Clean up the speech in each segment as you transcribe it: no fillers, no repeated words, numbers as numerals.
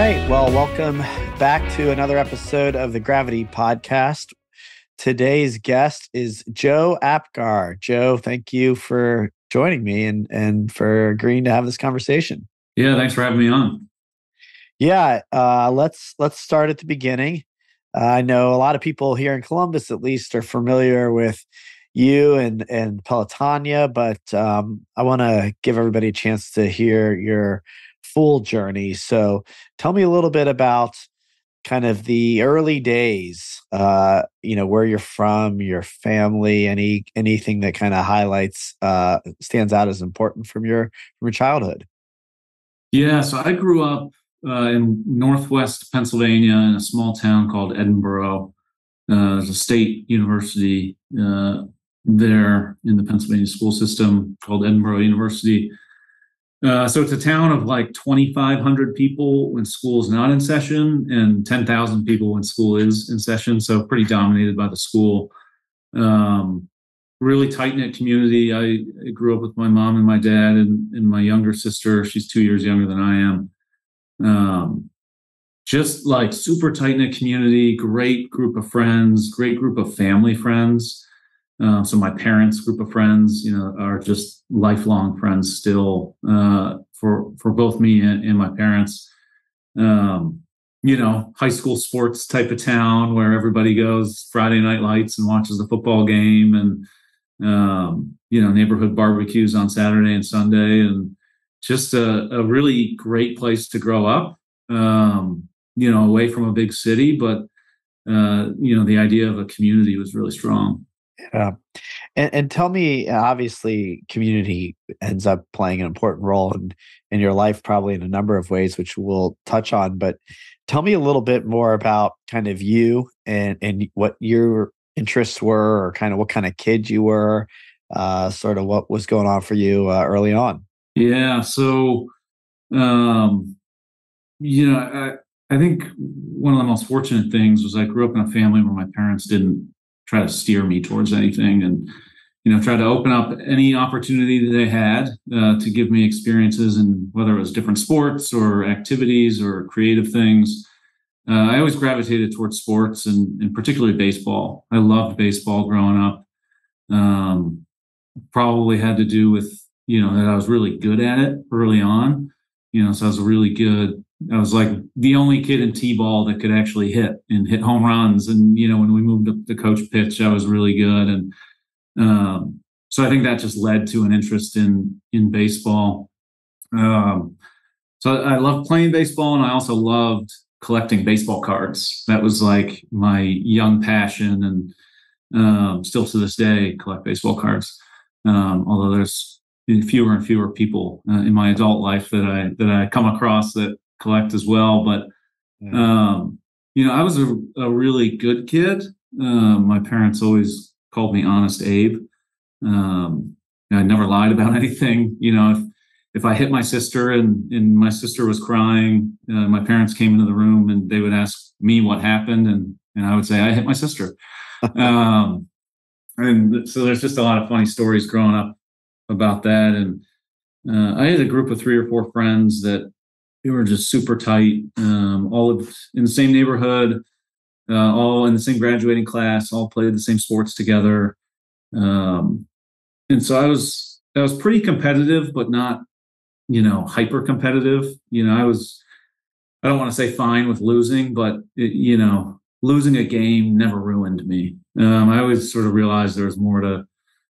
right. Well, welcome back to another episode of the Gravity Podcast. Today's guest is Joe Apgar. Joe, thank you for joining me and for agreeing to have this conversation. Yeah, thanks for having me on. Yeah, let's start at the beginning. I know a lot of people here in Columbus, at least, are familiar with you and Pelotonia, but I want to give everybody a chance to hear your full journey. So tell me a little bit about kind of the early days, where you're from, your family, anything that kind of highlights, stands out as important from your childhood. Yeah, so I grew up in Northwest Pennsylvania in a small town called Edinburgh. There's a state university there in the Pennsylvania school system called Edinburgh University. So it's a town of like 2,500 people when school is not in session and 10,000 people when school is in session. So pretty dominated by the school. Really tight-knit community. I grew up with my mom and my dad and my younger sister. She's 2 years younger than I am. Just like super tight-knit community, great group of friends, great group of family friends. So my parents' group of friends, are just lifelong friends still, for both me and my parents. High school sports type of town where everybody goes Friday night lights and watches the football game, and neighborhood barbecues on Saturday and Sunday, and just a really great place to grow up. Away from a big city, but the idea of a community was really strong. Yeah. And tell me, obviously, community ends up playing an important role in your life, probably in a number of ways, which we'll touch on. But tell me a little bit more about kind of you and what your interests were, or kind of what kind of kid you were, sort of what was going on for you early on. Yeah. So, I think one of the most fortunate things was I grew up in a family where my parents didn't try to steer me towards anything, and try to open up any opportunity that they had to give me experiences, and whether it was different sports or activities or creative things. I always gravitated towards sports, and particularly baseball. I loved baseball growing up. Probably had to do with that I was really good at it early on. So I was like the only kid in T-ball that could actually hit home runs. And, when we moved up the coach pitch, I was really good. And so I think that just led to an interest in baseball. So I loved playing baseball, and I also loved collecting baseball cards. That was like my young passion, and still to this day collect baseball cards. Although there's fewer and fewer people in my adult life that I come across that collect as well. But I was a really good kid. My parents always called me Honest Abe. I never lied about anything. If I hit my sister and my sister was crying, my parents came into the room and they would ask me what happened, and I would say I hit my sister. And so there's just a lot of funny stories growing up about that. And I had a group of 3 or 4 friends that we were just super tight, all lived in the same neighborhood, all in the same graduating class, all played the same sports together. And so I was pretty competitive, but not, hyper competitive. I don't want to say fine with losing, but losing a game never ruined me. I always sort of realized there was more to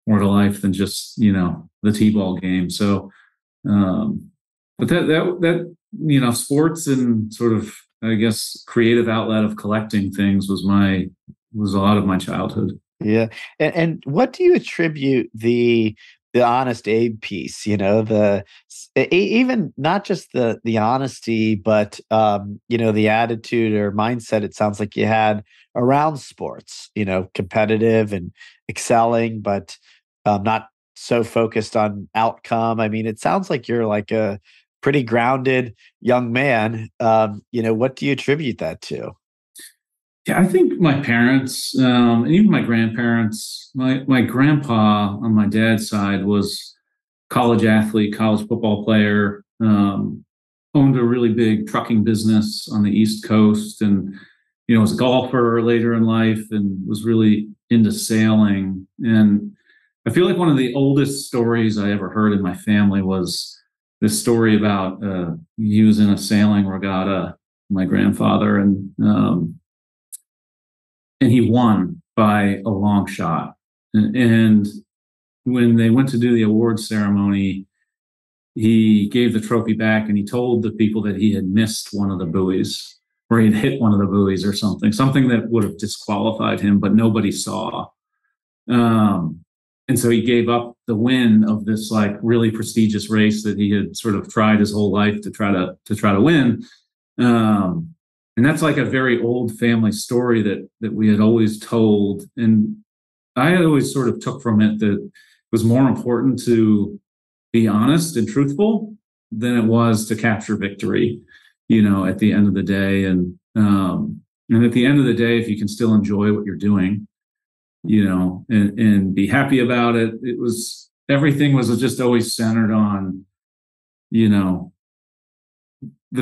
life than just, the T-ball game. So, but that sports and sort of, I guess, creative outlet of collecting things was a lot of my childhood. Yeah. And what do you attribute the Honest Abe piece, even not just the honesty, but, the attitude or mindset, it sounds like you had around sports, competitive and excelling, but not so focused on outcome. I mean, it sounds like you're like a pretty grounded young man. What do you attribute that to? Yeah, I think my parents, and even my grandparents, my grandpa on my dad's side was college athlete, college football player. owned a really big trucking business on the East Coast, and was a golfer later in life, and was really into sailing. And I feel like one of the oldest stories I ever heard in my family was this story about he was in a sailing regatta, my grandfather, and he won by a long shot. And when they went to do the awards ceremony, he gave the trophy back, and he told the people that he had missed one of the buoys, or he'd hit one of the buoys or something that would have disqualified him, but nobody saw. And so he gave up the win of this like really prestigious race that he had sort of tried his whole life to try to win. And that's like a very old family story that we had always told. And I always sort of took from it that it was more important to be honest and truthful than it was to capture victory, at the end of the day. And at the end of the day, if you can still enjoy what you're doing, and be happy about it, everything was just always centered on, the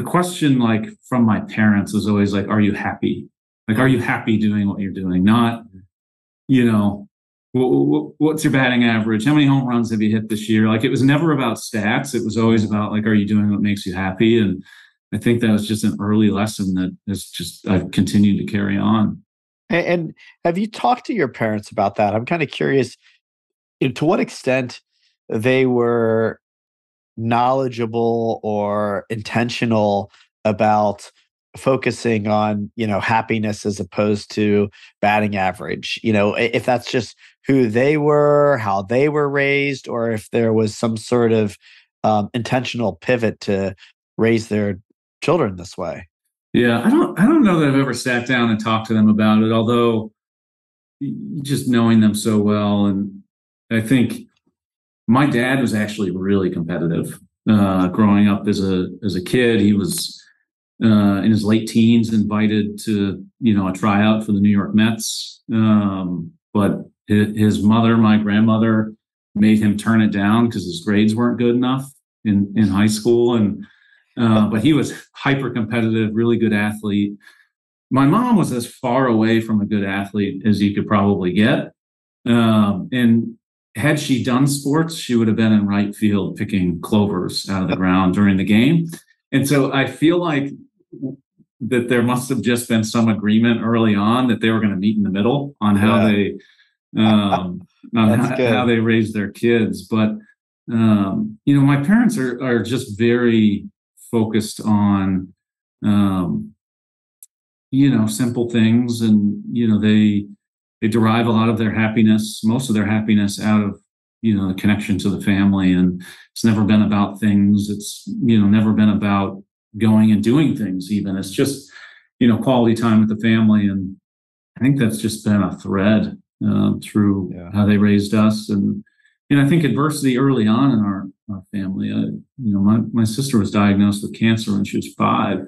question, like from my parents, was always like, are you happy? Like, are you happy doing what you're doing? Not, what's your batting average? How many home runs have you hit this year? Like, it was never about stats. It was always about like, are you doing what makes you happy? And I think that was just an early lesson that I've continued to carry on. And have you talked to your parents about that? I'm kind of curious, to what extent they were knowledgeable or intentional about focusing on, happiness as opposed to batting average. If that's just who they were, how they were raised, or if there was some sort of intentional pivot to raise their children this way. Yeah, I don't know that I've ever sat down and talked to them about it, although just knowing them so well. And I think my dad was actually really competitive. Growing up as a kid, he was in his late teens invited to a tryout for the New York Mets, but his mother, my grandmother, made him turn it down because his grades weren't good enough in high school. And but he was hyper competitive, really good athlete. My mom was as far away from a good athlete as you could probably get. And had she done sports, she would have been in right field picking clovers out of the ground during the game. And so I feel like that there must have just been some agreement early on that they were going to meet in the middle on how they how they raised their kids. But my parents are just very focused on simple things, and they derive a lot of their happiness, most of their happiness, out of the connection to the family. And it's never been about things. It's never been about going and doing things. Even it's just quality time with the family. And I think that's just been a thread through how they raised us. And I think adversity early on in our family. My sister was diagnosed with cancer when she was 5,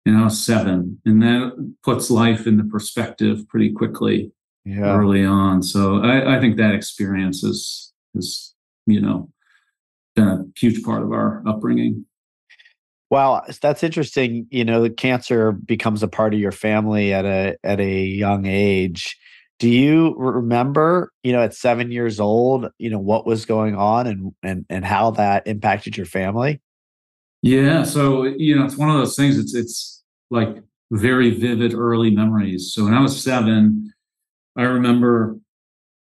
and I was 7, and that puts life into perspective pretty quickly early on. So I think that experience has been a huge part of our upbringing. Wow, that's interesting. The cancer becomes a part of your family at a young age. Do you remember, at 7 years old, what was going on and how that impacted your family? Yeah, so it's one of those things. It's like very vivid early memories. So when I was 7, I remember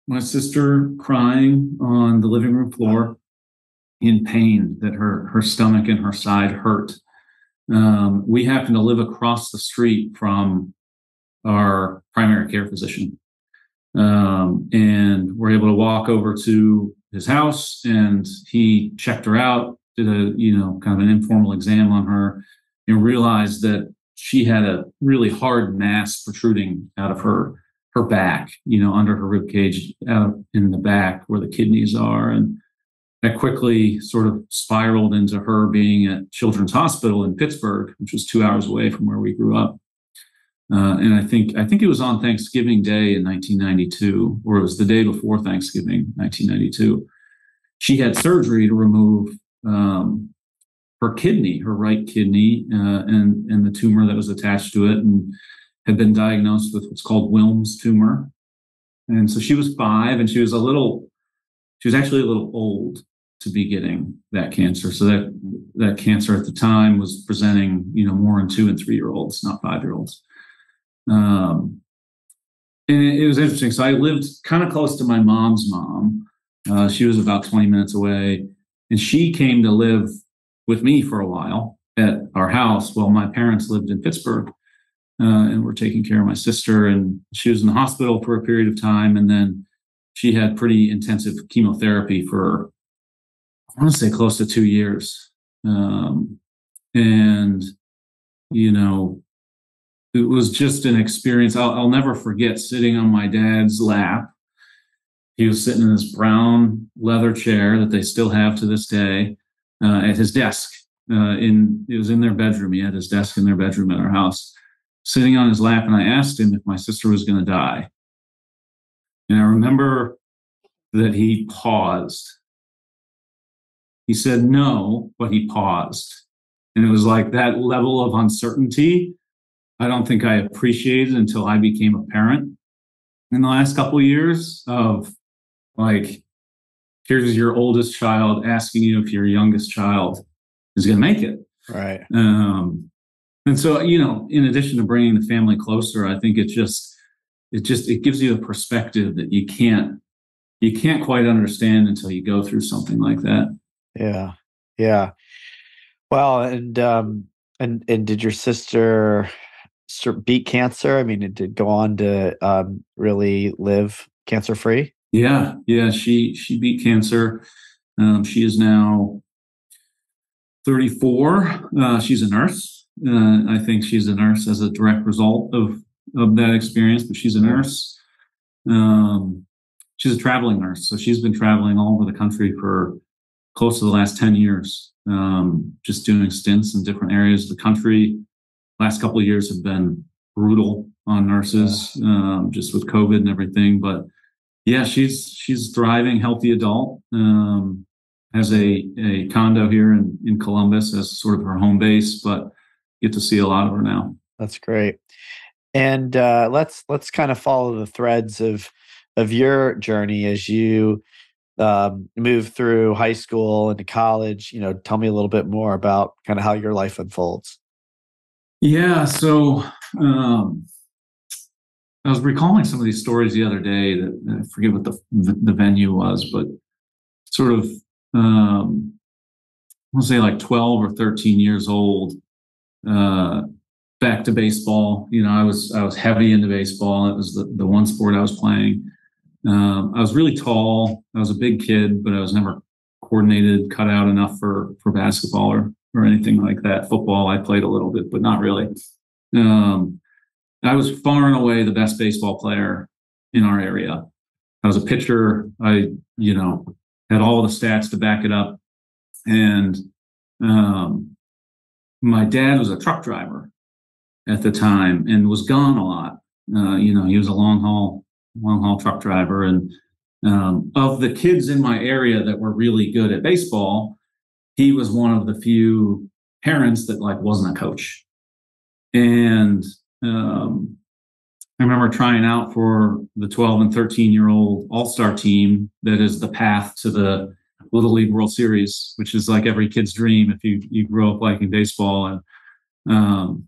my sister crying on the living room floor in pain, that her stomach and her side hurt. We happened to live across the street from our primary care physician. And we're able to walk over to his house, and he checked her out, did a, kind of an informal exam on her, and realized that she had a really hard mass protruding out of her back, under her rib cage, out in the back where the kidneys are. And that quickly sort of spiraled into her being at Children's Hospital in Pittsburgh, which was 2 hours away from where we grew up. And I think it was on Thanksgiving Day in 1992, or it was the day before Thanksgiving, 1992. She had surgery to remove her kidney, her right kidney, and the tumor that was attached to it, and had been diagnosed with what's called Wilms tumor. And so she was 5, and she was actually a little old to be getting that cancer. So that cancer at the time was presenting, more in 2 and 3-year-olds, not 5-year-olds. And it was interesting. So I lived kind of close to my mom's mom. She was about 20 minutes away, and she came to live with me for a while at our house while my parents lived in Pittsburgh, and were taking care of my sister. And she was in the hospital for a period of time, and then she had pretty intensive chemotherapy for, I want to say, close to 2 years. And, it was just an experience. I'll never forget sitting on my dad's lap. He was sitting in this brown leather chair that they still have to this day, at his desk. It was in their bedroom. He had his desk in their bedroom at our house, sitting on his lap. And I asked him if my sister was going to die. And I remember that he paused. He said no, but he paused. And it was like that level of uncertainty I don't think I appreciated until I became a parent in the last couple of years, of like, here's your oldest child asking you if your youngest child is going to make it. Right. And so, in addition to bringing the family closer, I think it gives you a perspective that you can't quite understand until you go through something like that. Yeah. Yeah. Well, and did your sister beat cancer? I mean, it did go on to really live cancer free. Yeah. She beat cancer. She is now 34. She's a nurse. I think she's a nurse as a direct result of that experience, but she's a nurse. She's a traveling nurse. So she's been traveling all over the country for close to the last 10 years, just doing stints in different areas of the country. Last couple of years have been brutal on nurses, just with COVID and everything. But yeah, she's thriving, healthy adult. Has a condo here in Columbus as sort of her home base, but get to see a lot of her now. That's great. And let's kind of follow the threads of your journey as you move through high school into college. Tell me a little bit more about kind of how your life unfolds. Yeah, so I was recalling some of these stories the other day that I forget what the venue was, but sort of I'll say like 12 or 13 years old, back to baseball. I was heavy into baseball. It was the one sport I was playing. I was really tall. I was a big kid, but I was never coordinated, cut out enough for basketball or anything like that. Football, I played a little bit, but not really. I was far and away the best baseball player in our area. I was a pitcher. I, had all the stats to back it up. And my dad was a truck driver at the time and was gone a lot. He was a long haul truck driver. And of the kids in my area that were really good at baseball, he was one of the few parents that wasn't a coach. And I remember trying out for the 12 and 13-year-old all-star team that is the path to the Little League World Series, which is like every kid's dream if you grow up liking baseball. And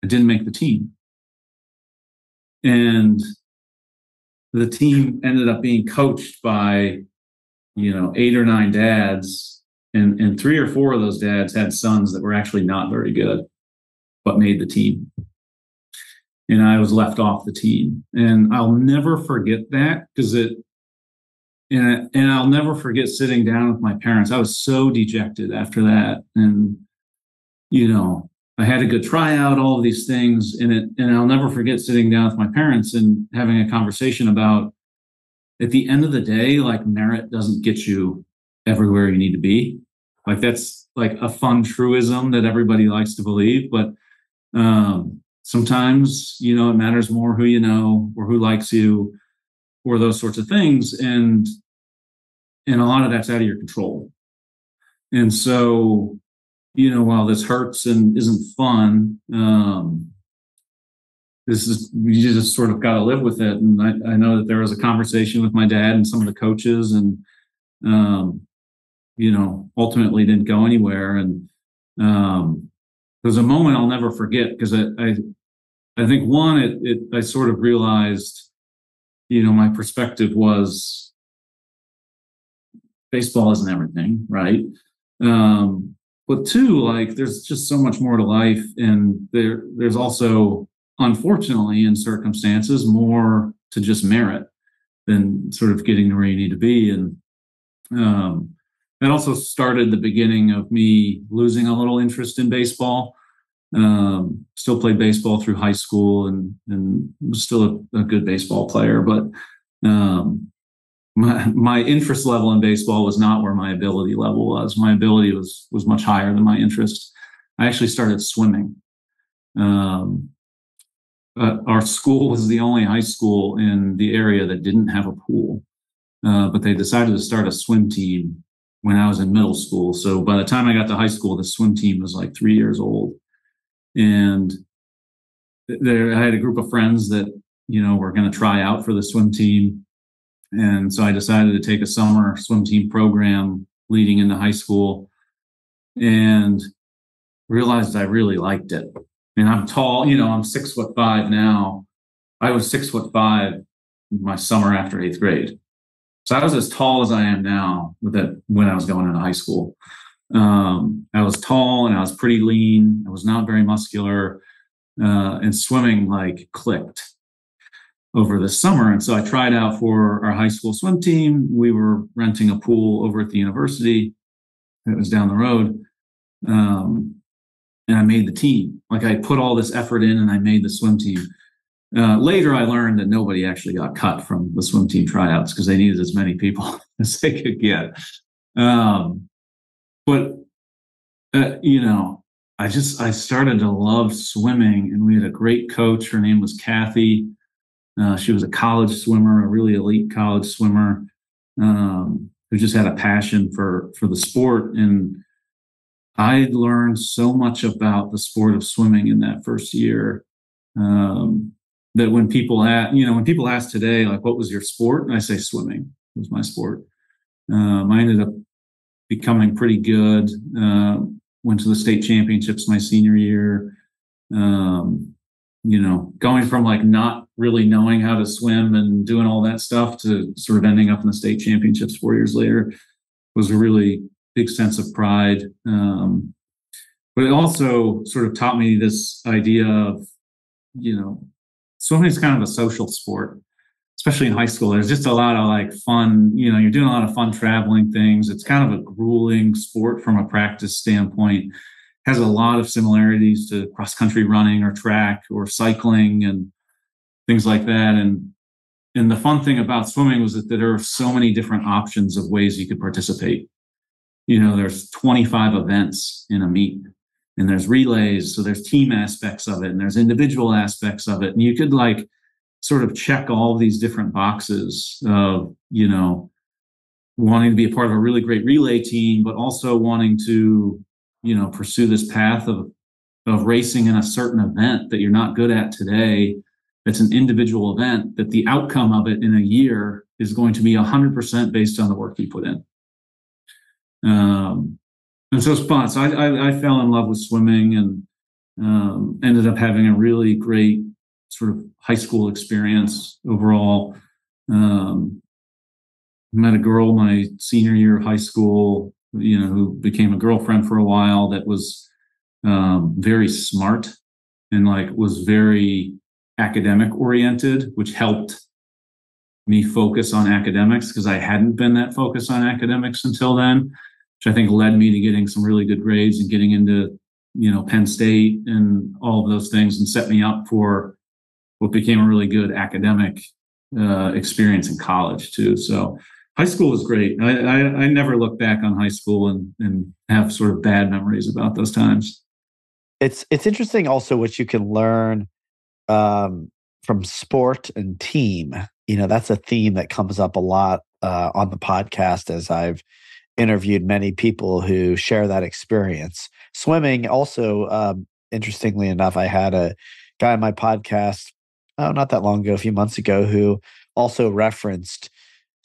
I didn't make the team. And the team ended up being coached by, 8 or 9 dads. And 3 or 4 of those dads had sons that were actually not very good, but made the team. And I was left off the team. And I'll never forget that because and I'll never forget sitting down with my parents. I was so dejected after that. And, I had a good tryout, all of these things. And I'll never forget sitting down with my parents and having a conversation about, at the end of the day, merit doesn't get you everywhere you need to be. That's a fun truism that everybody likes to believe. But sometimes, it matters more who you know or who likes you or those sorts of things. And a lot of that's out of your control. And so, while this hurts and isn't fun, you just sort of got to live with it. And I know that there was a conversation with my dad and some of the coaches, and ultimately didn't go anywhere. And there's a moment I'll never forget, because I think I sort of realized, my perspective was baseball isn't everything, right? But two, like, there's just so much more to life, and there's also, unfortunately, in circumstances, more to just merit than sort of getting to where you need to be. And that also started the beginning of me losing a little interest in baseball. Still played baseball through high school and was still a good baseball player, but my interest level in baseball was not where my ability level was. My ability was much higher than my interest. I actually started swimming. Our school was the only high school in the area that didn't have a pool, but they decided to start a swim team when I was in middle school. So by the time I got to high school, the swim team was like 3 years old. And I had a group of friends that, were going to try out for the swim team. And so I decided to take a summer swim team program leading into high school, and realized I really liked it. And I'm tall, I'm 6'5" now. I was 6'5" my summer after 8th grade. So I was as tall as I am now when I was going into high school. I was tall and I was pretty lean. I was not very muscular, and swimming like clicked over the summer. And so I tried out for our high school swim team. We were renting a pool over at the university that was down the road. And I made the team. Like, I put all this effort in and I made the swim team. Later, I learned that nobody actually got cut from the swim team tryouts because they needed as many people as they could get. But I started to love swimming, and we had a great coach. Her name was Kathy. She was a college swimmer, a really elite college swimmer, who just had a passion for the sport. And I learned so much about the sport of swimming in that first year, that when people ask today, like, what was your sport? And I say swimming was my sport. I ended up becoming pretty good. Went to the state championships my senior year. Going from like not really knowing how to swim and doing all that stuff to sort of ending up in the state championships 4 years later was a really big sense of pride. But it also sort of taught me this idea of, swimming is kind of a social sport, especially in high school. There's just a lot of like fun, you're doing a lot of fun traveling things. It's kind of a grueling sport from a practice standpoint. Has a lot of similarities to cross-country running or track or cycling and things like that. And the fun thing about swimming was that there are so many different options of ways you could participate. There's 25 events in a meet, and there's relays. So there's team aspects of it, and there's individual aspects of it. And you could like sort of check all these different boxes of, wanting to be a part of a really great relay team, but also wanting to, pursue this path of racing in a certain event that you're not good at today. It's an individual event that the outcome of it in a year is going to be 100% based on the work you put in. And so it's fun. So I fell in love with swimming, and ended up having a really great sort of high school experience overall. Met a girl my senior year of high school, who became a girlfriend for a while, that was very smart and like was very academic oriented, which helped me focus on academics because I hadn't been that focused on academics until then, which I think led me to getting some really good grades and getting into, Penn State and all of those things, and set me up for what became a really good academic experience in college too. So high school was great. I never look back on high school and have sort of bad memories about those times. It's interesting also what you can learn from sport and team. That's a theme that comes up a lot on the podcast as I've interviewed many people who share that experience. Swimming also, interestingly enough, I had a guy on my podcast, oh, not that long ago, a few months ago, who also referenced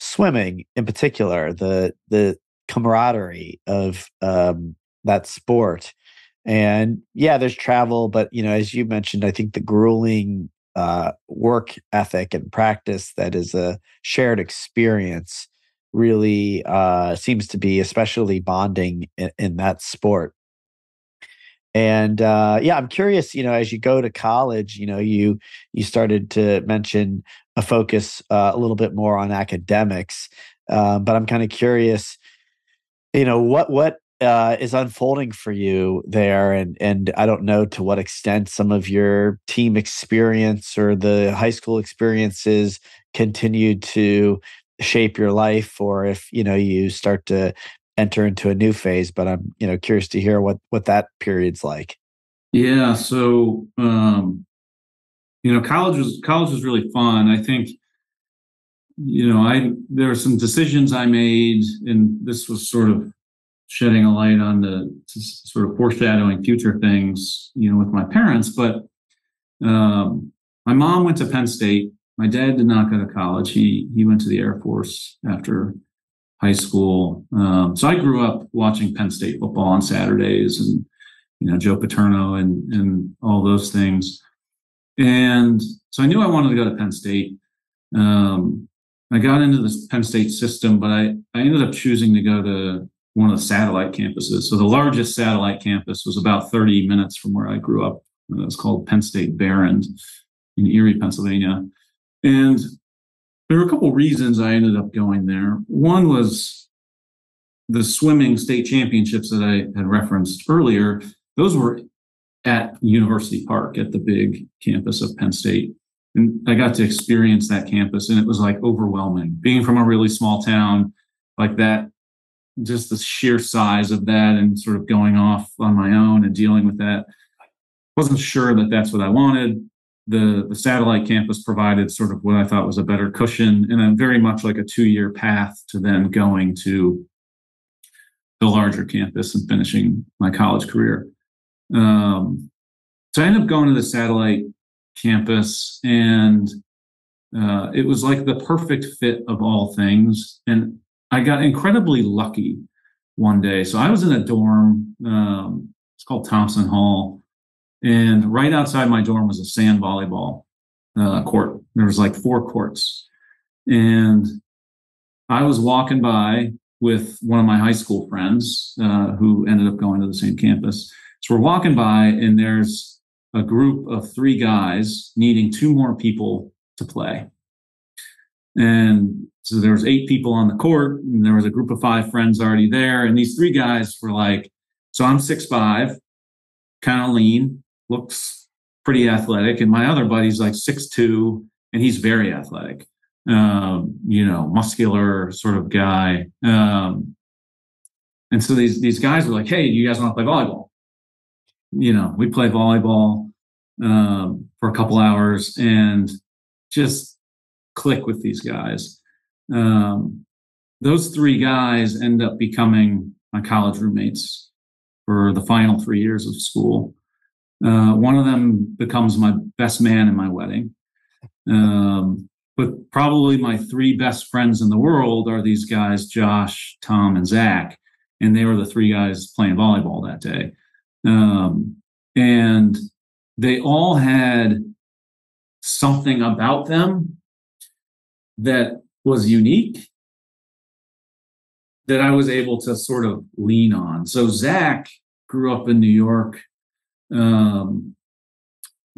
swimming in particular, the camaraderie of that sport. And yeah, there's travel, but as you mentioned, I think the grueling work ethic and practice that is a shared experience really seems to be especially bonding in that sport. And yeah, I'm curious, as you go to college, you started to mention a focus a little bit more on academics, but I'm kind of curious, what is unfolding for you there, and I don't know to what extent some of your team experience or the high school experiences continued to shape your life, or if you start to enter into a new phase. But I'm curious to hear what that period's like. Yeah. So, college was really fun. I think, there were some decisions I made, and this was sort of shedding a light on the sort of foreshadowing future things, with my parents. But my mom went to Penn State. My dad did not go to college. He went to the Air Force after high school. So I grew up watching Penn State football on Saturdays, and Joe Paterno and all those things. And so I knew I wanted to go to Penn State. I got into the Penn State system, but I ended up choosing to go to one of the satellite campuses. So the largest satellite campus was about 30 minutes from where I grew up. It was called Penn State Behrend in Erie, Pennsylvania. And there were a couple of reasons I ended up going there. One was the swimming state championships that I had referenced earlier. Those were at University Park at the big campus of Penn State. And I got to experience that campus, and it was like overwhelming. Being from a really small town like that, just the sheer size of that, and sort of going off on my own and dealing with that. Wasn't sure that that's what I wanted. The satellite campus provided sort of what I thought was a better cushion, and then very much like a 2-year path to then going to the larger campus and finishing my college career. So I ended up going to the satellite campus, and it was like the perfect fit of all things. And I got incredibly lucky one day. So I was in a dorm. It's called Thompson Hall. And right outside my dorm was a sand volleyball court. There was like 4 courts. And I was walking by with one of my high school friends who ended up going to the same campus. So we're walking by, and there's a group of 3 guys needing 2 more people to play. And so there was 8 people on the court, and there was a group of 5 friends already there. And these 3 guys were like, so I'm 6'5", kind of lean, looks pretty athletic. And my other buddy's like 6'2", and he's very athletic, muscular sort of guy. And so these guys were like, hey, do you guys want to play volleyball? We played volleyball for a couple hours and just click with these guys. Those 3 guys end up becoming my college roommates for the final 3 years of school. One of them becomes my best man in my wedding. But probably my 3 best friends in the world are these guys, Josh, Tom, and Zach. And they were the 3 guys playing volleyball that day. And they all had something about them that was unique that I was able to sort of lean on. So Zach grew up in New York,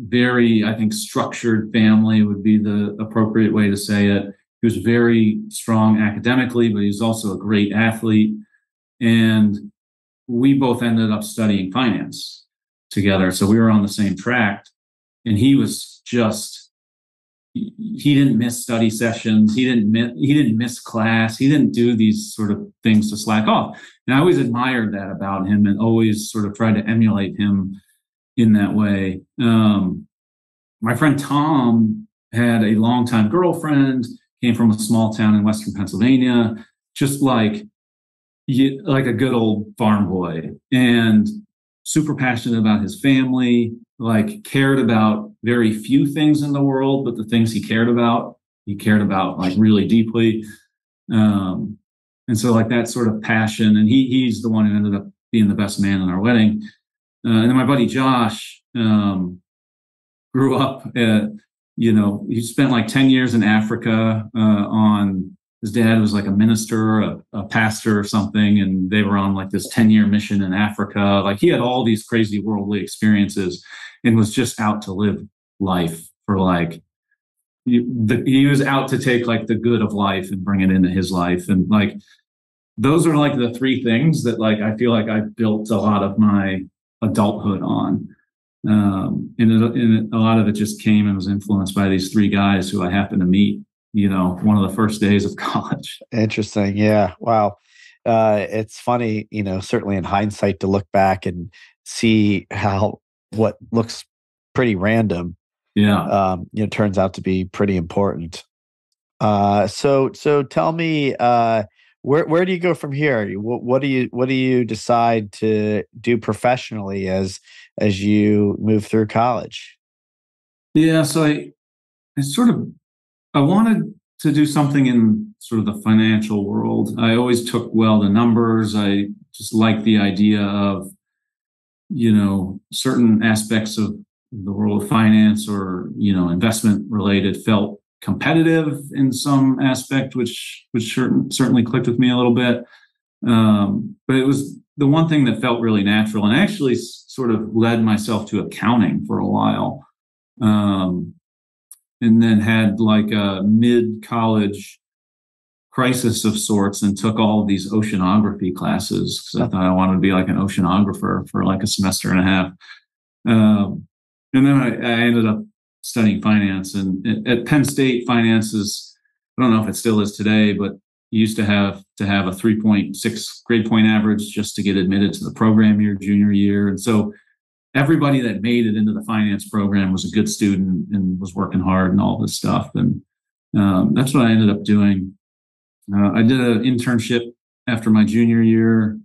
very, I think, structured family would be the appropriate way to say it. He was very strong academically, but he was also a great athlete. And we both ended up studying finance together. So we were on the same track, and he was just, he didn't miss study sessions. He didn't miss class. He didn't do these sort of things to slack off. And I always admired that about him, and always sort of tried to emulate him in that way. My friend Tom had a longtime girlfriend, came from a small town in Western Pennsylvania, just like like a good old farm boy, and super passionate about his family, like cared about very few things in the world, but the things he cared about like really deeply. Um, and so like that sort of passion, and he's the one who ended up being the best man in our wedding. And then my buddy Josh grew up he spent like 10 years in Africa on his dad was like a minister, a pastor or something, and they were on like this 10-year mission in Africa. Like he had all these crazy worldly experiences and was just out to live life for like he was out to take like the good of life and bring it into his life. And like those are like the three things that like I feel like I built a lot of my adulthood on. And a lot of it just came and was influenced by these three guys who I happened to meet, one of the first days of college. Interesting. Yeah. Wow. It's funny, certainly in hindsight to look back and see how what looks pretty random, Yeah. turns out to be pretty important. So tell me, where do you go from here? What do you decide to do professionally as you move through college? Yeah. So I wanted to do something in sort of the financial world. I always took well the numbers. I just liked the idea of, certain aspects of the world of finance or, investment related felt competitive in some aspect, which certainly clicked with me a little bit. But it was the one thing that felt really natural, and I actually sort of led myself to accounting for a while. And then had like a mid-college crisis of sorts and took all of these oceanography classes because I thought I wanted to be like an oceanographer for like a semester and a half. And then I ended up studying finance. And at Penn State, finance is, I don't know if it still is today, but you used to have a 3.6 grade point average just to get admitted to the program your junior year. And so everybody that made it into the finance program was a good student and was working hard and all this stuff. And that's what I ended up doing. I did an internship after my junior year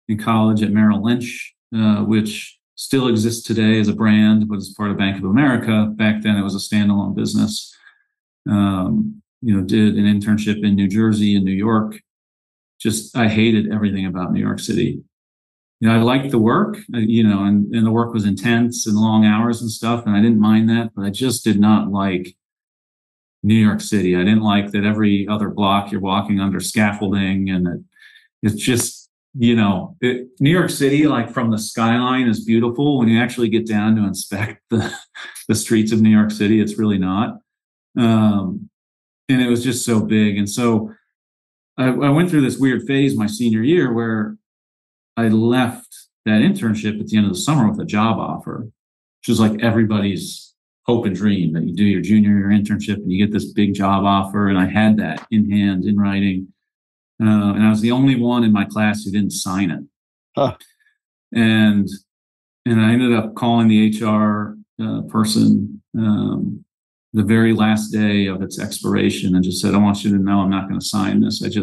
in college at Merrill Lynch, which still exists today as a brand, but as part of Bank of America. Back then, it was a standalone business. Did an internship in New Jersey and New York. I hated everything about New York City. I liked the work, and the work was intense and long hours and stuff, and I didn't mind that, but I just did not like New York City. I didn't like that every other block you're walking under scaffolding, and it's just, New York City, like from the skyline, is beautiful. When you actually get down to inspect the streets of New York City, it's really not. And it was just so big. And so I went through this weird phase my senior year where I left that internship at the end of the summer with a job offer, which was like everybody's hope and dream, that you do your junior year internship and you get this big job offer. And I had that in hand, in writing. And I was the only one in my class who didn't sign it. Huh. And I ended up calling the HR person the very last day of its expiration and just said, I want you to know I'm not going to sign this. And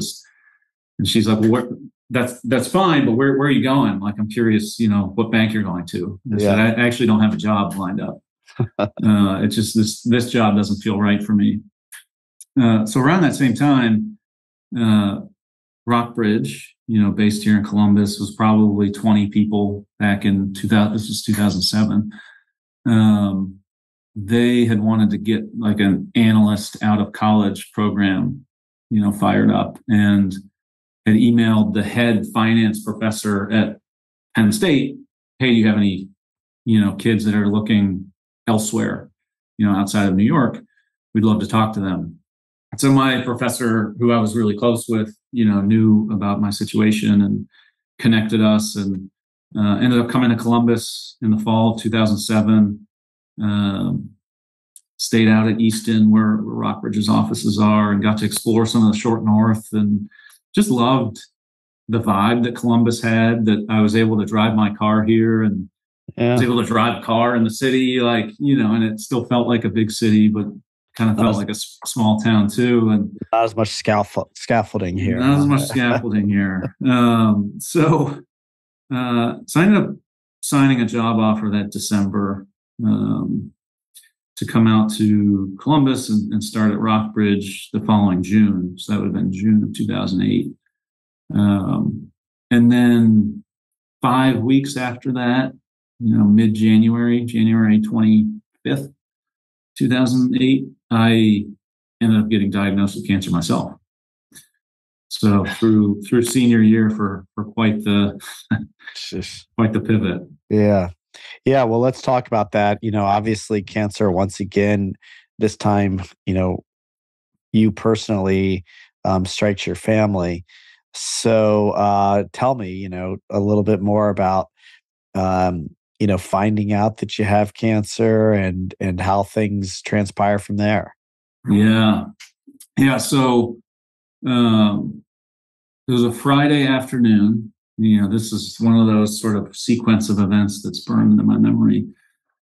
she's like, well, that's fine, but where are you going? Like, I'm curious, what bank you're going to. And I said, I actually don't have a job lined up. It's just this job doesn't feel right for me. So around that same time, Rockbridge, based here in Columbus, was probably 20 people back in 2000. This was 2007. They had wanted to get like an analyst out of college program, fired up, and had emailed the head finance professor at Penn State, hey, do you have any, kids that are looking elsewhere, outside of New York? We'd love to talk to them. So my professor, who I was really close with, knew about my situation and connected us, and ended up coming to Columbus in the fall of 2007. Stayed out at Easton where Rockbridge's offices are, and got to explore some of the short north, and just loved the vibe that Columbus had, that I was able to drive my car here and was able to drive a car in the city, and it still felt like a big city, but kind of Not felt as, like a small town too, and not as much scaffolding here, not as much huh? scaffolding here. So I ended up signing a job offer that December to come out to Columbus and start at Rockbridge the following June. So that would have been June of 2008. And then 5 weeks after that, mid-January, January 25th, 2008, I ended up getting diagnosed with cancer myself. So through senior year for quite the quite the pivot. Yeah. Yeah. Well, let's talk about that. Obviously, cancer, once again, this time, you personally strikes your family. So tell me, a little bit more about, finding out that you have cancer and how things transpire from there. Yeah. Yeah. So it was a Friday afternoon. This is one of those sort of sequence of events that's burned into my memory.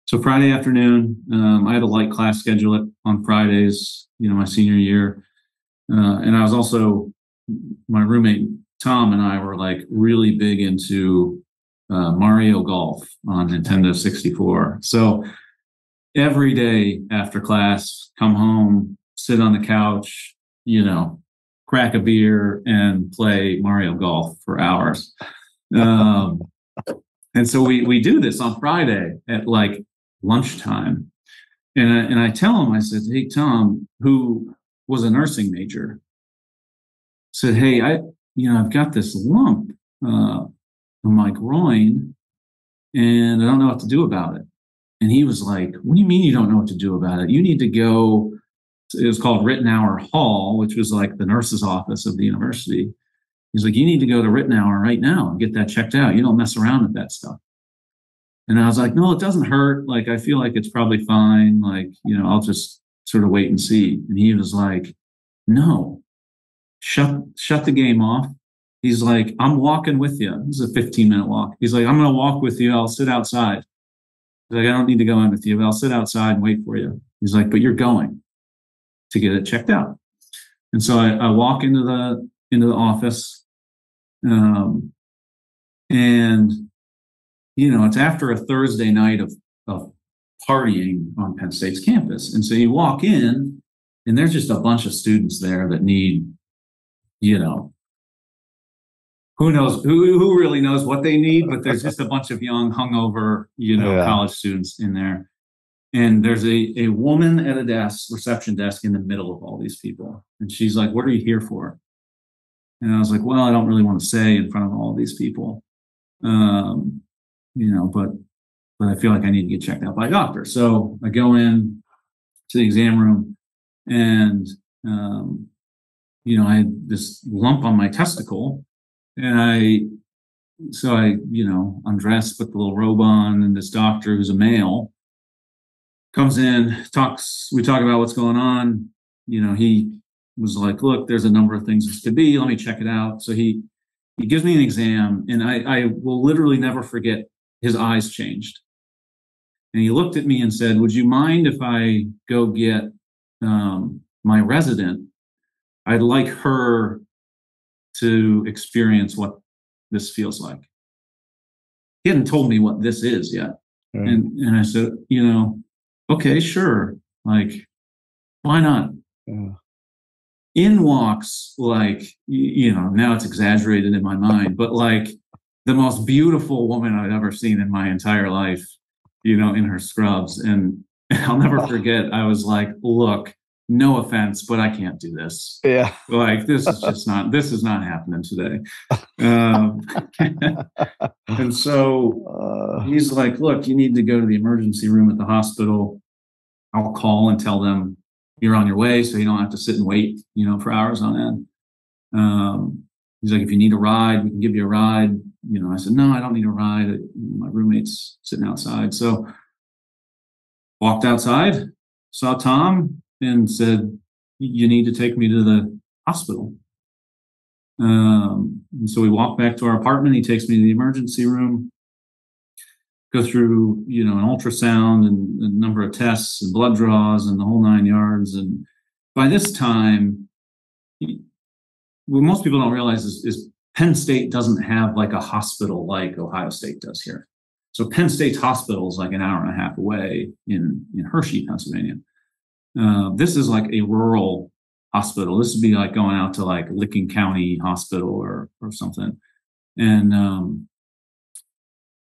So Friday afternoon, I had a light class schedule on Fridays, my senior year. And I was also, my roommate, Tom, and I were like really big into Mario Golf on Nintendo 64. So every day after class, come home, sit on the couch, crack a beer and play Mario Golf for hours. Um, and so we do this on Friday at like lunchtime. And I tell him, I said, hey, Tom, who was a nursing major, said, hey, I've got this lump on my groin and I don't know what to do about it. And he was like, what do you mean you don't know what to do about it? You need to go. It was called Rittenhour Hall, which was like the nurse's office of the university. He's like, you need to go to Rittenhour right now and get that checked out. You don't mess around with that stuff. And I was like, no, it doesn't hurt. Like, I feel like it's probably fine. Like, I'll just sort of wait and see. And he was like, no, shut the game off. He's like, I'm walking with you. This is a 15-minute walk. He's like, I'm going to walk with you. I'll sit outside. He's like, I don't need to go in with you, but I'll sit outside and wait for you. He's like, but you're going to get it checked out. And so I walk into the office, and it's after a Thursday night of partying on Penn State's campus. And so you walk in, and there's just a bunch of students there that need, who knows, who really knows what they need, but there's just a bunch of young, hungover, college students in there. And there's a woman at a reception desk in the middle of all these people. And she's like, what are you here for? And I was like, well, I don't really want to say in front of all these people. But I feel like I need to get checked out by a doctor. So I go in to the exam room and, I had this lump on my testicle and I undressed, put the little robe on, and this doctor who's a male comes in, we talk about what's going on. He was like, look, there's a number of things this could be. Let me check it out. So he gives me an exam, and I will literally never forget, his eyes changed. And he looked at me and said, would you mind if I go get my resident? I'd like her to experience what this feels like. He hadn't told me what this is yet. And I said, okay, sure. Like, why not? Yeah. In walks, like, now it's exaggerated in my mind, but like the most beautiful woman I've ever seen in my entire life, in her scrubs. And I'll never forget, I was like, look, no offense, but I can't do this. Yeah. Like, this is not happening today. And so he's like, look, you need to go to the emergency room at the hospital. I'll call and tell them you're on your way, so you don't have to sit and wait, for hours on end. He's like, if you need a ride, we can give you a ride. I said, no, I don't need a ride. My roommate's sitting outside. So walked outside, saw Tom, and said, you need to take me to the hospital. And so we walked back to our apartment. He takes me to the emergency room. go through, an ultrasound and a number of tests and blood draws and the whole 9 yards. And by this time, what most people don't realize is Penn State doesn't have like a hospital like Ohio State does here. So Penn State's hospital is like an hour and a half away in Hershey, Pennsylvania. This is like a rural hospital. This would be like going out to like Licking County Hospital or something. And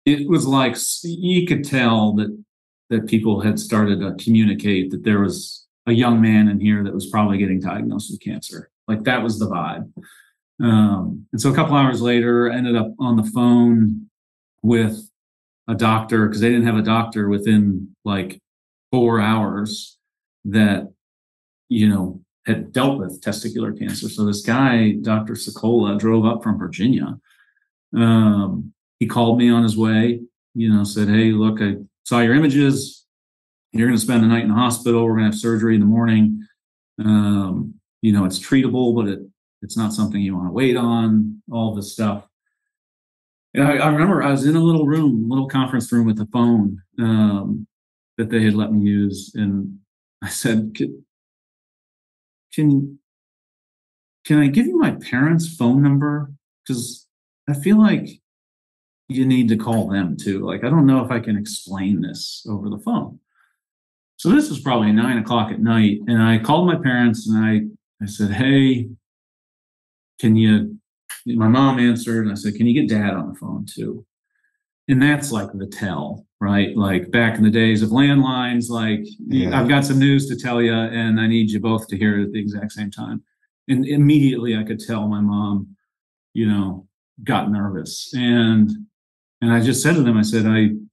it was like you could tell that people had started to communicate that there was a young man in here that was probably getting diagnosed with cancer. Like that was the vibe. And so a couple hours later, I ended up on the phone with a doctor because they didn't have a doctor within like 4 hours that, had dealt with testicular cancer. So this guy, Dr. Sokola, drove up from Virginia. He called me on his way, said, "Hey, look, I saw your images. You're going to spend the night in the hospital. We're going to have surgery in the morning. It's treatable, but it's not something you want to wait on," all this stuff. And I remember I was in a little conference room with a phone that they had let me use. And I said, can I give you my parents' phone number? Because I feel like you need to call them too. Like, I don't know if I can explain this over the phone. So this was probably 9:00 at night. And I called my parents and I said, "Hey, my mom answered and I said, "Can you get dad on the phone too?" And that's like the tell, right? Like back in the days of landlines, like I've got some news to tell you and I need you both to hear it at the exact same time. And immediately I could tell my mom, got nervous. And I just said to them, I said, "I'm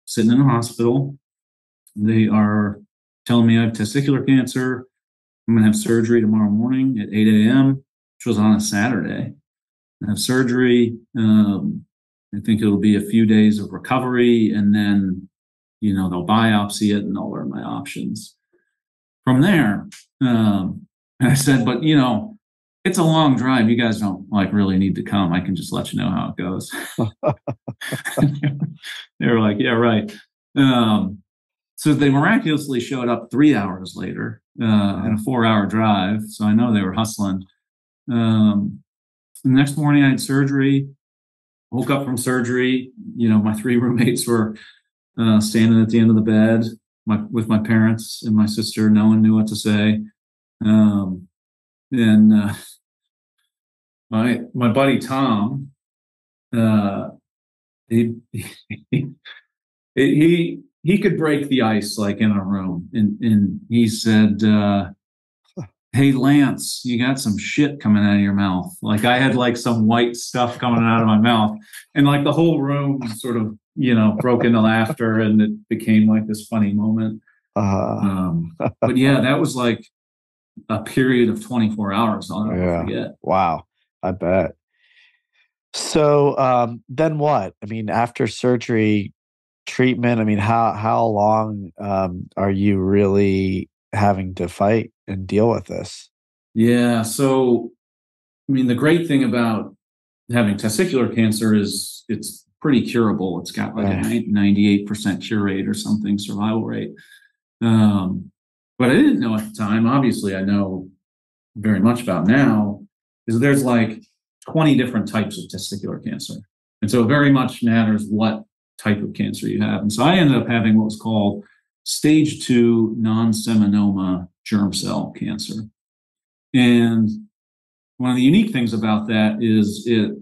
sitting in a hospital. They are telling me I have testicular cancer. I'm going to have surgery tomorrow morning at 8 a.m., which was on a Saturday. I have surgery. I think it'll be a few days of recovery, and then, they'll biopsy it and I'll learn my options from there." And I said, "But, it's a long drive. You guys don't really need to come. I can just let you know how it goes." They were like, "Yeah, right." So they miraculously showed up 3 hours later in a 4-hour drive. So I know they were hustling. The next morning I had surgery, woke up from surgery. My 3 roommates were standing at the end of the bed with my parents and my sister. No one knew what to say. And my buddy Tom, he he could break the ice like in a room, and he said, "Hey Lance, you got some shit coming out of your mouth." Like I had like some white stuff coming out of my mouth, and like the whole room sort of broke into laughter, and it became like this funny moment. But yeah, that was like a period of 24 hours I'll never forget. Wow, I bet. So then what? I mean, after surgery, treatment, I mean, how long are you really having to fight and deal with this? Yeah, so I mean, the great thing about having testicular cancer is it's pretty curable. It's got like a 98% cure rate or something, survival rate. But I didn't know at the time. Obviously, I know very much about now. Is there's like 20 different types of testicular cancer, and so it very much matters what type of cancer you have. And so I ended up having what was called stage 2 non-seminoma germ cell cancer. And one of the unique things about that is it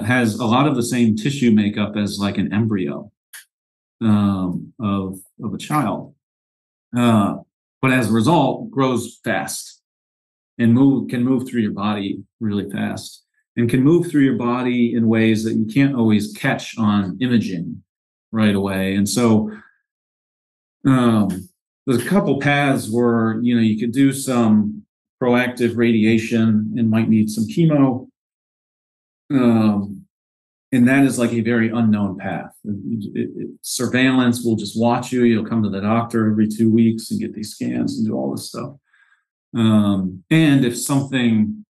has a lot of the same tissue makeup as like an embryo of a child. But as a result, grows fast and can move through your body really fast, and can move through your body in ways that you can't always catch on imaging right away. And so there's a couple paths where, you could do some proactive radiation and might need some chemo. And that is like a very unknown path. Surveillance will just watch you. You'll come to the doctor every 2 weeks and get these scans and do all this stuff. And if something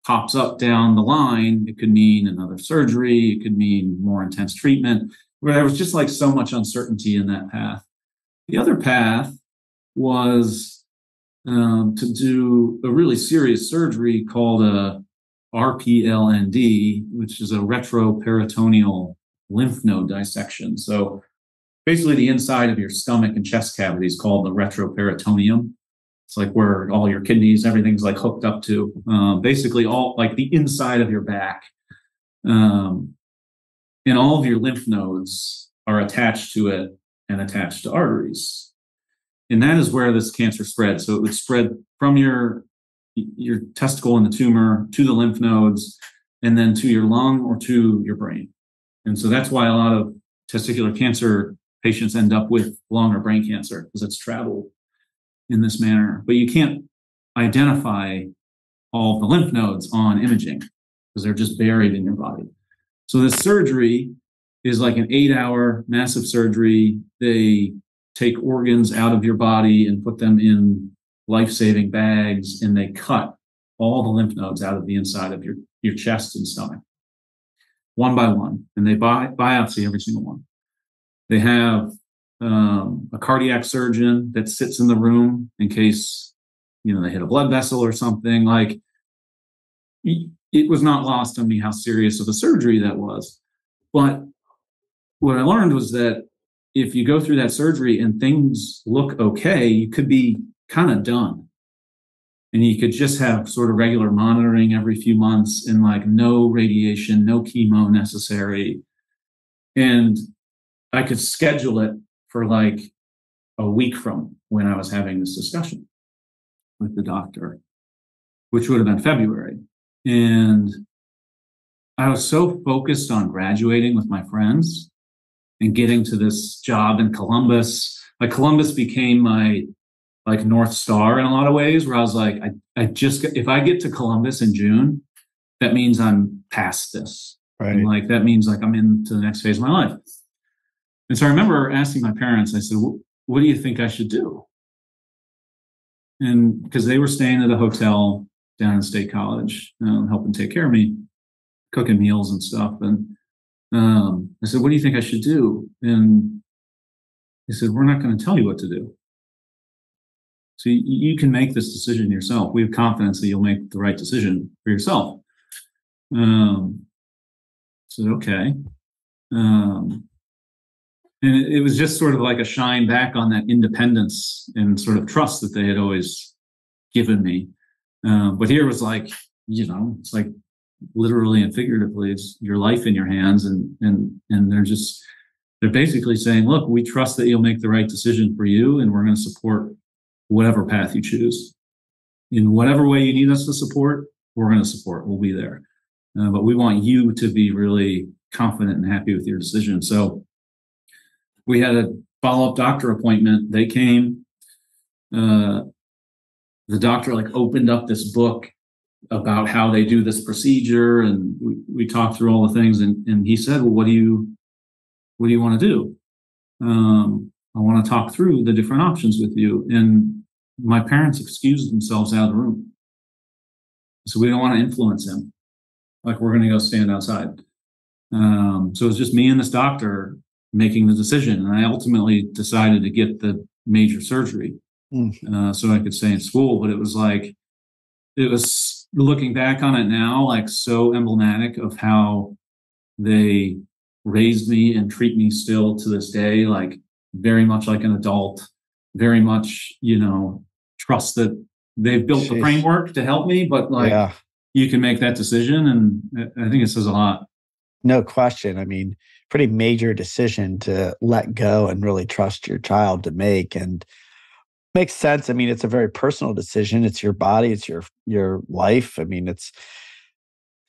pops up down the line, it could mean another surgery. It could mean more intense treatment. where there was just like so much uncertainty in that path. The other path was to do a really serious surgery called a RPLND, which is a retroperitoneal lymph node dissection. So basically the inside of your stomach and chest cavity is called the retroperitoneum. It's like where all your kidneys, everything's like hooked up to, basically all like the inside of your back. And all of your lymph nodes are attached to it and attached to arteries. And that is where this cancer spread. So it would spread from your testicle and the tumor to the lymph nodes, and then to your lung or to your brain. And so that's why a lot of testicular cancer patients end up with lung or brain cancer, because it's traveled in this manner. But you can't identify all of the lymph nodes on imaging because they're just buried in your body. So this surgery is like an 8-hour massive surgery. They take organs out of your body and put them in life-saving bags, and they cut all the lymph nodes out of the inside of your chest and stomach, one by one, and they biopsy every single one. They have a cardiac surgeon that sits in the room in case, they hit a blood vessel or something. Like, it was not lost on me how serious of a surgery that was. But what I learned was that if you go through that surgery and things look okay, you could be kind of done. And you could just have sort of regular monitoring every few months and like no radiation, no chemo necessary. And I could schedule it for like a week from when I was having this discussion with the doctor, which would have been February. And I was so focused on graduating with my friends and getting to this job in Columbus. Like, Columbus became my like North Star in a lot of ways, where I was like, if I get to Columbus in June, that means I'm past this. Right. And like, that means like I'm into the next phase of my life. And so I remember asking my parents, I said, what do you think I should do? And because they were staying at a hotel down in State College, helping take care of me, cooking meals and stuff. And I said, what do you think I should do? And he said, we're not going to tell you what to do. So you can make this decision yourself. We have confidence that you'll make the right decision for yourself. I said, okay. And it was just sort of like a shine back on that independence and sort of trust that they had always given me. But here was like, it's like literally and figuratively, it's your life in your hands. And they're basically saying, look, we trust that you'll make the right decision for you, and we're going to support whatever path you choose. In whatever way you need us to support, we're going to support. We'll be there. But we want you to be really confident and happy with your decision. So we had a follow-up doctor appointment. They came. The doctor like opened up this book about how they do this procedure, and we talked through all the things. And he said, well, what do you want to do? I want to talk through the different options with you. And my parents excused themselves out of the room. So we don't want to influence him. Like, we're going to go stand outside. So it was just me and this doctor making the decision. And I ultimately decided to get the major surgery so I could stay in school. But it was looking back on it now, like, so emblematic of how they raised me and treat me still to this day, like very much like an adult, very much, trust that they've built the framework to help me, but like, you can make that decision. And I think it says a lot. No question. I mean, pretty major decision to let go and really trust your child to make. And makes sense. I mean, it's a very personal decision. It's your body. It's your life. I mean, it's,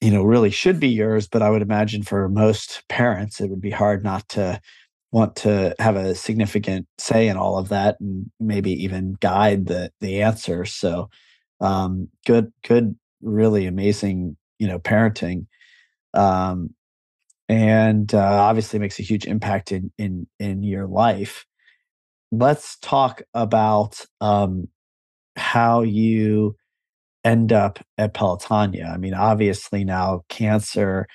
really should be yours. But I would imagine for most parents, it would be hard not to want to have a significant say in all of that, and maybe even guide the answer. So good, really amazing, parenting. And obviously makes a huge impact in your life. Let's talk about how you end up at Pelotonia. I mean, obviously now cancer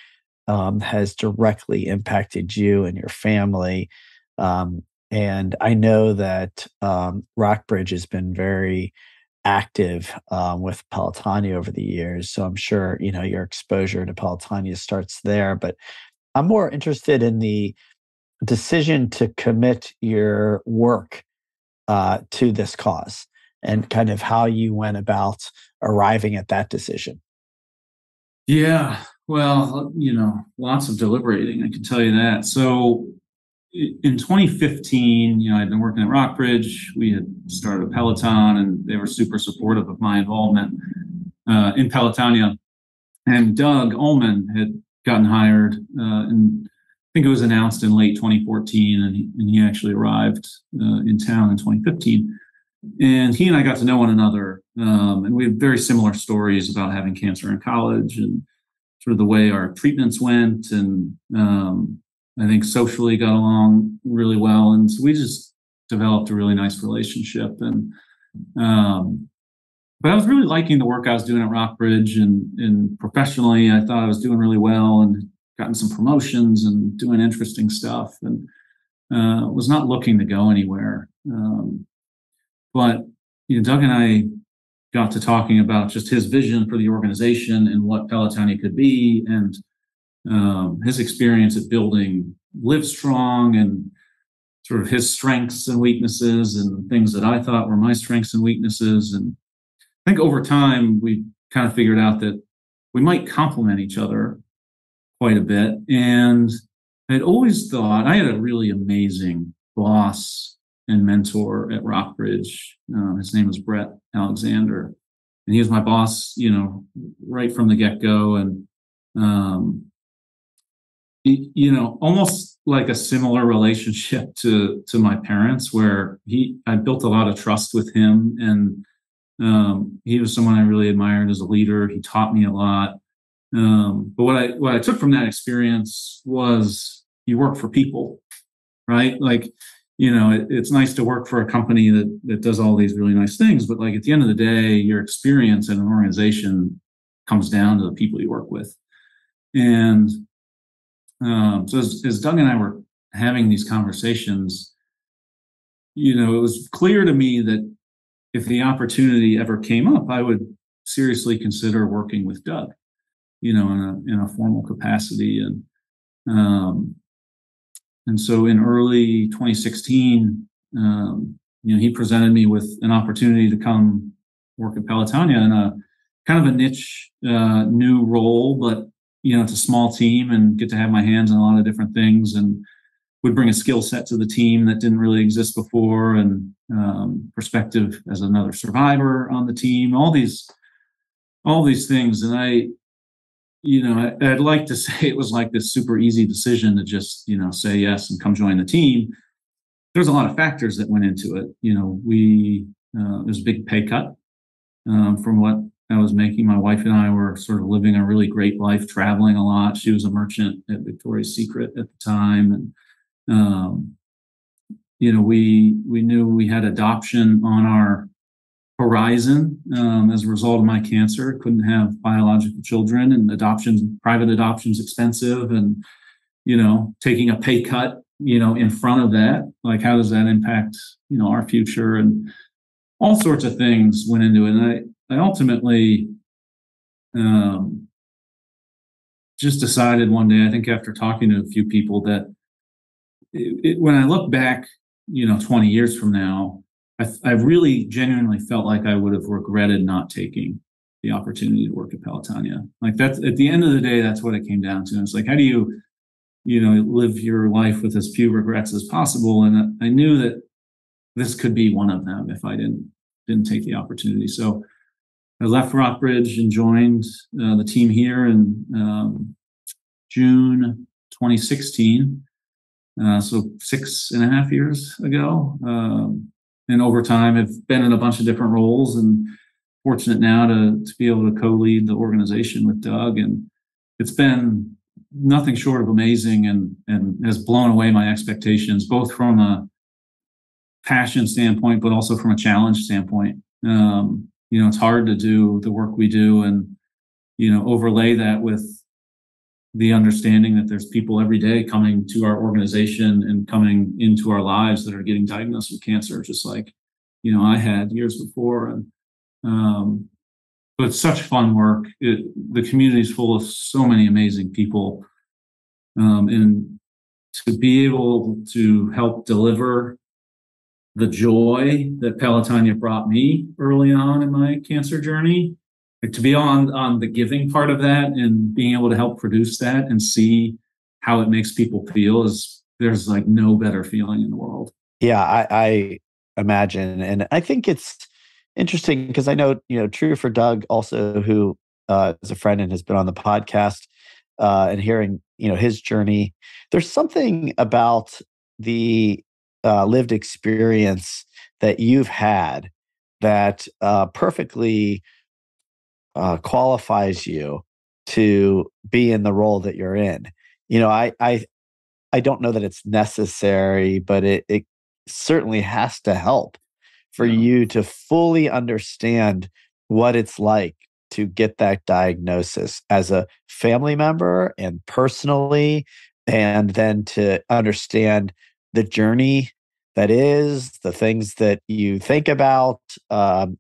has directly impacted you and your family. Um, and I know that Rockbridge has been very active with Pelotonia over the years. So I'm sure, your exposure to Pelotonia starts there. But I'm more interested in the decision to commit your work to this cause and kind of how you went about arriving at that decision. Yeah. Well, lots of deliberating, I can tell you that. So in 2015, I'd been working at Rockbridge. We had started a Peloton, and they were super supportive of my involvement in Pelotonia. And Doug Ullman had gotten hired, and I think it was announced in late 2014, and he actually arrived in town in 2015. And he and I got to know one another, and we had very similar stories about having cancer in college and sort of the way our treatments went. And I think socially got along really well. And so we just developed a really nice relationship. And but I was really liking the work I was doing at Rockbridge, and professionally, I thought I was doing really well and gotten some promotions and doing interesting stuff, and was not looking to go anywhere. But Doug and I got to talking about just his vision for the organization and what Pelotonia could be, and his experience at building Livestrong, and sort of his strengths and weaknesses and things that I thought were my strengths and weaknesses. And I think over time, we kind of figured out that we might complement each other quite a bit. And I'd always thought I had a really amazing boss and mentor at Rockbridge. His name was Brett Alexander, and he was my boss, right from the get-go. And almost like a similar relationship to my parents, where I built a lot of trust with him, and he was someone I really admired as a leader. He taught me a lot. But what I took from that experience was you work for people, right? Like, it's nice to work for a company that does all these really nice things, but like at the end of the day, your experience in an organization comes down to the people you work with. And so as Doug and I were having these conversations, it was clear to me that if the opportunity ever came up, I would seriously consider working with Doug, in a formal capacity. And so in early 2016, he presented me with an opportunity to come work at Pelotonia in a kind of a niche, new role, but it's a small team, and get to have my hands on a lot of different things, and would bring a skill set to the team that didn't really exist before, and perspective as another survivor on the team, all these things. And I'd like to say it was like this super easy decision to just, say yes and come join the team. There's a lot of factors that went into it. There's a big pay cut from what I was making. My wife and I were sort of living a really great life, traveling a lot. She was a merchant at Victoria's Secret at the time. And, we knew we had adoption on our horizon as a result of my cancer. Couldn't have biological children, and private adoption's expensive, and taking a pay cut in front of that, like how does that impact our future, and all sorts of things went into it. And I ultimately just decided one day, I think after talking to a few people, that when I look back 20 years from now, I really genuinely felt like I would have regretted not taking the opportunity to work at Pelotonia. Like, that's at the end of the day, that's what it came down to. And it's like, how do you, live your life with as few regrets as possible? And I knew that this could be one of them if I didn't take the opportunity. So I left Rockbridge and joined the team here in June 2016. So 6.5 years ago. And over time, I've been in a bunch of different roles, and fortunate now to be able to co-lead the organization with Doug. And it's been nothing short of amazing, and has blown away my expectations, both from a passion standpoint, but also from a challenge standpoint. It's hard to do the work we do and, overlay that with the understanding that there's people every day coming to our organization and coming into our lives that are getting diagnosed with cancer, just like, I had years before. And, but it's such fun work. The community is full of so many amazing people. And to be able to help deliver the joy that Pelotonia brought me early on in my cancer journey, like to be on the giving part of that and being able to help produce that and see how it makes people feel, there's like no better feeling in the world. Yeah, I imagine. And I think it's interesting because I know, true for Doug also, who is a friend and has been on the podcast, and hearing, his journey. There's something about the lived experience that you've had that perfectly qualifies you to be in the role that you're in. I don't know that it's necessary, but it certainly has to help for Yeah. you to fully understand what it's like to get that diagnosis as a family member and personally, and then to understand the journey that is, the things that you think about,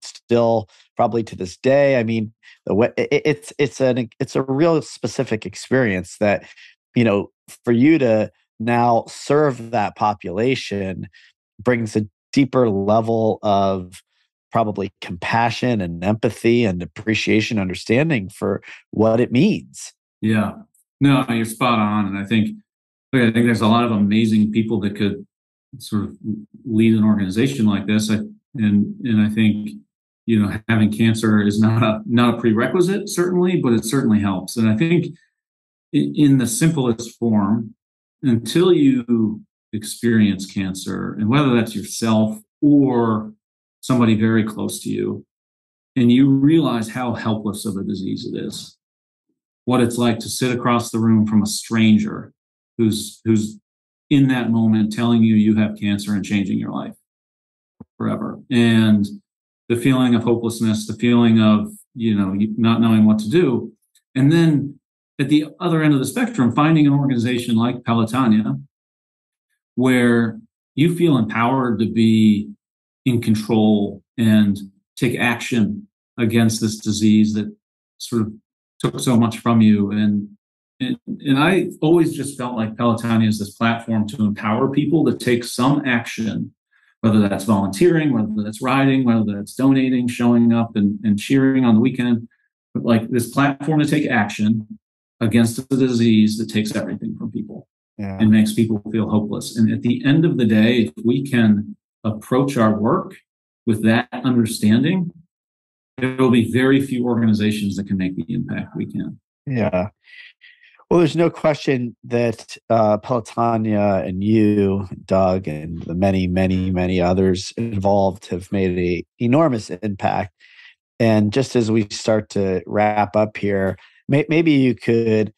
still probably to this day. I mean, the way it's a real specific experience that, for you to now serve that population brings a deeper level of probably compassion and empathy and appreciation, understanding for what it means. Yeah. No, you're spot on. And I think there's a lot of amazing people that could sort of lead an organization like this. And I think, having cancer is not a prerequisite, certainly, but it certainly helps. And I think in the simplest form, until you experience cancer, and whether that's yourself or somebody very close to you, and you realize how helpless of a disease it is, what it's like to sit across the room from a stranger who's in that moment telling you have cancer and changing your life forever. And the feeling of hopelessness, the feeling of, not knowing what to do. And then at the other end of the spectrum, finding an organization like Pelotonia where you feel empowered to be in control and take action against this disease that sort of took so much from you. And I always just felt like Pelotonia is this platform to empower people to take some action, whether that's volunteering, whether that's riding, whether that's donating, showing up and cheering on the weekend, but like this platform to take action against a disease that takes everything from people. Yeah. And makes people feel hopeless. And at the end of the day, if we can approach our work with that understanding, there will be very few organizations that can make the impact we can. Yeah. Well, there's no question that Pelotonia and you, Doug, and the many, many, many others involved have made an enormous impact. And just as we start to wrap up here, maybe you could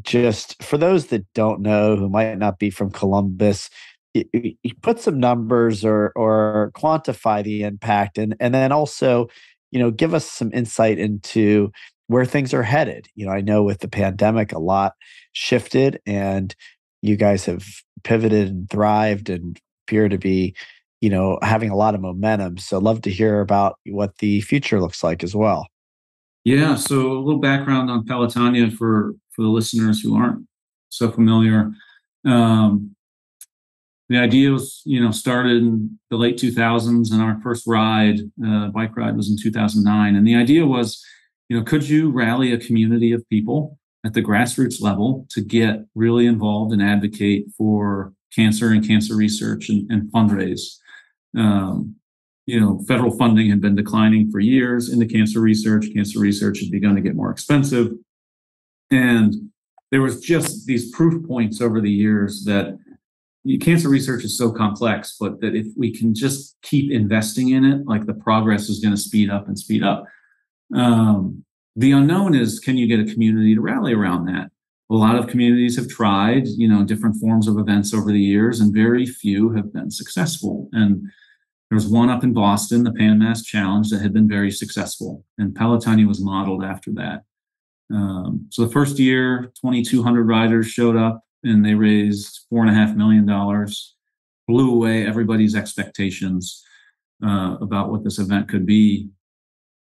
just, for those that don't know, who might not be from Columbus, you put some numbers or quantify the impact, and then also, give us some insight into where things are headed. I know with the pandemic, a lot shifted, and you guys have pivoted and thrived and appear to be, having a lot of momentum. So, I'd love to hear about what the future looks like as well. Yeah, so a little background on Pelotonia for the listeners who aren't so familiar. The idea was, started in the late 2000s, and our first bike ride was in 2009. And the idea was, could you rally a community of people at the grassroots level to get really involved and advocate for cancer and cancer research and fundraise? Federal funding had been declining for years into cancer research. Cancer research had begun to get more expensive. And there was just these proof points over the years that cancer research is so complex, but that if we can just keep investing in it, like the progress is going to speed up and speed up. The unknown is, can you get a community to rally around that? A lot of communities have tried, different forms of events over the years, and very few have been successful. And there was one up in Boston, the Pan Mass Challenge, that had been very successful, and Pelotonia was modeled after that. So the first year, 2,200 riders showed up and they raised $4.5 million, blew away everybody's expectations about what this event could be.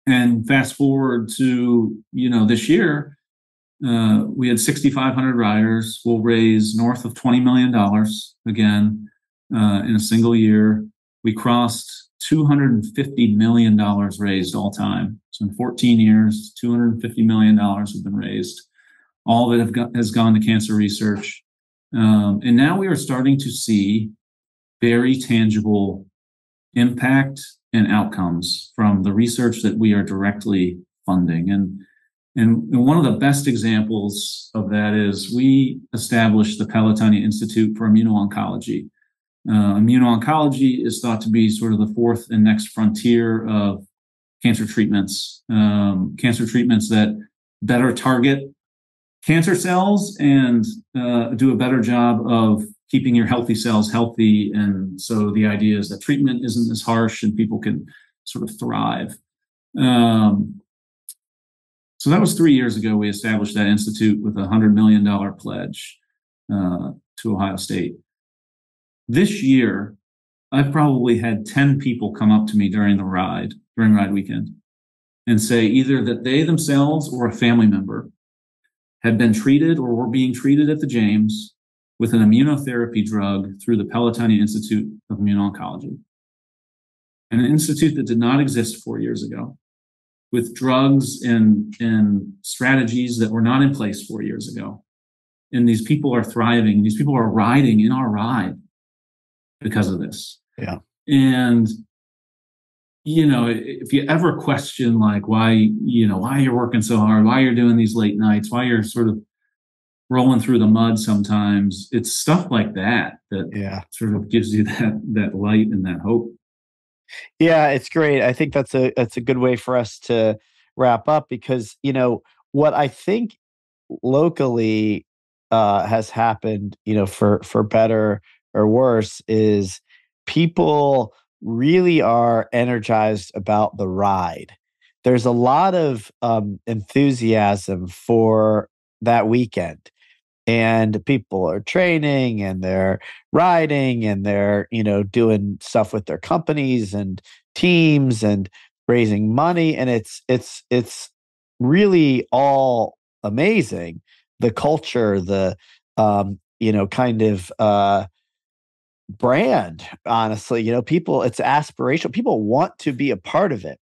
And fast forward to, this year, we had 6,500 riders. We'll raise north of $20 million again in a single year. We crossed $250 million raised all time. So in 14 years, $250 million have been raised. All of it has gone to cancer research. And now we are starting to see very tangible impact and outcomes from the research that we are directly funding. And one of the best examples of that is we established the Pelotonia Institute for Immuno-Oncology. Immuno-oncology is thought to be sort of the fourth and next frontier of cancer treatments that better target cancer cells and do a better job of keeping your healthy cells healthy. And so the idea is that treatment isn't as harsh and people can sort of thrive. So that was 3 years ago. We established that institute with a $100 million pledge to Ohio State. This year, I've probably had 10 people come up to me during ride weekend, and say either that they themselves or a family member had been treated or were being treated at the James with an immunotherapy drug through the Pelotonia Institute of Immuno-Oncology, an institute that did not exist 4 years ago, with drugs and strategies that were not in place 4 years ago. And these people are thriving. These people are riding in our ride because of this. Yeah. And, if you ever question like why you're working so hard, why you're doing these late nights, why you're sort of rolling through the mud sometimes, it's stuff like that sort of gives you that light and that hope. Yeah, it's great. I think that's a good way for us to wrap up because, what I think locally has happened, for better or worse is people really are energized about the ride. There's a lot of enthusiasm for that weekend. And people are training and they're riding and they're, doing stuff with their companies and teams and raising money. And it's really all amazing. The culture, the, kind of, brand, honestly, people, it's aspirational. People want to be a part of it.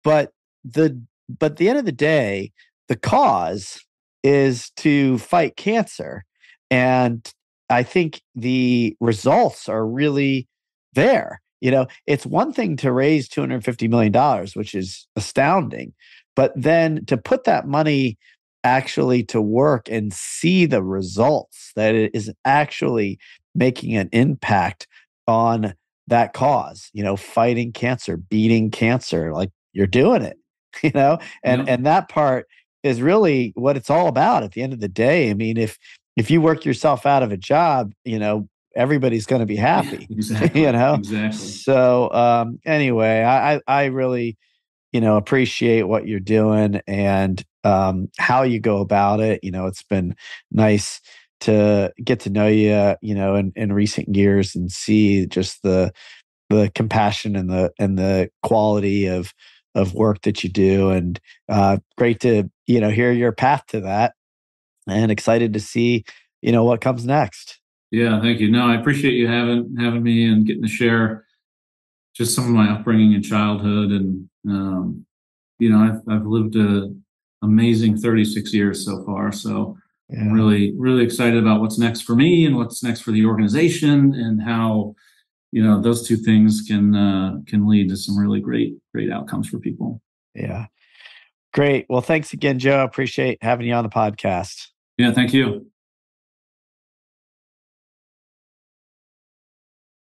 But at the end of the day, the cause is to fight cancer. And I think the results are really there. It's one thing to raise $250 million, which is astounding. But then to put that money actually to work and see the results that it is actually making an impact on that cause, fighting cancer, beating cancer, like you're doing it, and that part is really what it's all about at the end of the day. I mean, if you work yourself out of a job, everybody's going to be happy, Exactly. Exactly. So anyway, I really, appreciate what you're doing and how you go about it. It's been nice to get to know you, in recent years and see just the compassion and the quality of work that you do, and great to hear your path to that, and excited to see what comes next. Yeah, thank you. No, I appreciate you having me and getting to share just some of my upbringing and childhood, and I've lived an amazing 36 years so far. So yeah. I'm really, really excited about what's next for me and what's next for the organization, and how those two things can lead to some really great outcomes for people. Yeah. Great. Well, thanks again, Joe. Appreciate having you on the podcast. Yeah, thank you.